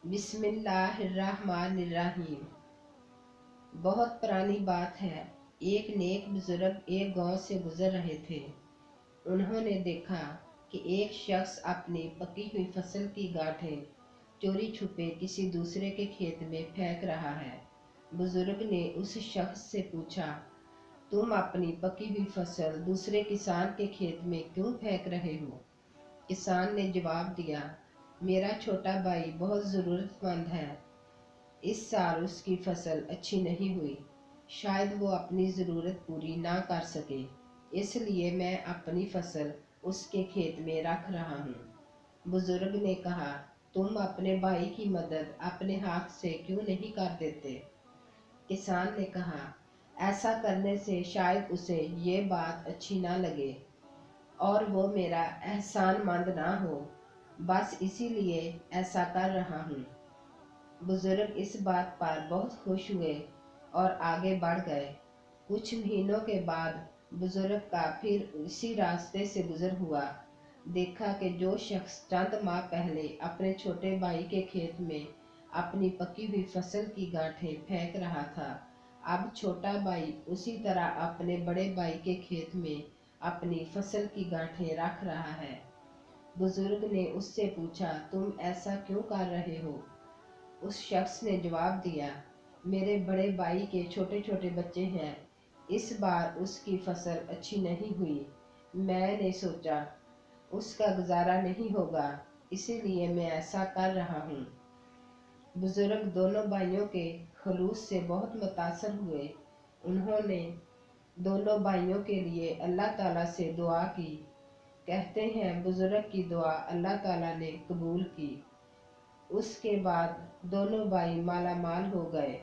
बिस्मिल्लाहिर्रहमानिर्रहीम। बहुत पुरानी बात है। एक नेक बुजुर्ग एक गांव से गुजर रहे थे। उन्होंने देखा कि एक शख्स अपनी पकी हुई फसल की गांठें चोरी छुपे किसी दूसरे के खेत में फेंक रहा है। बुजुर्ग ने उस शख्स से पूछा, तुम अपनी पकी हुई फसल दूसरे किसान के खेत में क्यों फेंक रहे हो? किसान ने जवाब दिया, मेरा छोटा भाई बहुत ज़रूरतमंद है। इस साल उसकी फसल अच्छी नहीं हुई। शायद वो अपनी ज़रूरत पूरी ना कर सके, इसलिए मैं अपनी फसल उसके खेत में रख रहा हूँ। बुजुर्ग ने कहा, तुम अपने भाई की मदद अपने हाथ से क्यों नहीं कर देते? किसान ने कहा, ऐसा करने से शायद उसे ये बात अच्छी ना लगे और वो मेरा एहसानमंद ना हो, बस इसीलिए ऐसा कर रहा हूँ। बुजुर्ग इस बात पर बहुत खुश हुए और आगे बढ़ गए। कुछ महीनों के बाद बुजुर्ग का फिर उसी रास्ते से गुजर हुआ। देखा कि जो शख्स चंद माह पहले अपने छोटे भाई के खेत में अपनी पकी हुई फसल की गांठें फेंक रहा था, अब छोटा भाई उसी तरह अपने बड़े भाई के खेत में अपनी फसल की गांठें रख रहा है। बुजुर्ग ने उससे पूछा, तुम ऐसा क्यों कर रहे हो? उस शख्स ने जवाब दिया, मेरे बड़े भाई के छोटे छोटे बच्चे हैं। इस बार उसकी फसल अच्छी नहीं हुई। मैंने सोचा उसका गुजारा नहीं होगा, इसीलिए मैं ऐसा कर रहा हूँ। बुजुर्ग दोनों भाइयों के खलूस से बहुत मुतासर हुए। उन्होंने दोनों भाइयों के लिए अल्लाह ताला से दुआ की। कहते हैं बुजुर्ग की दुआ अल्लाह ताला ने कबूल की। उसके बाद दोनों भाई माला माल हो गए।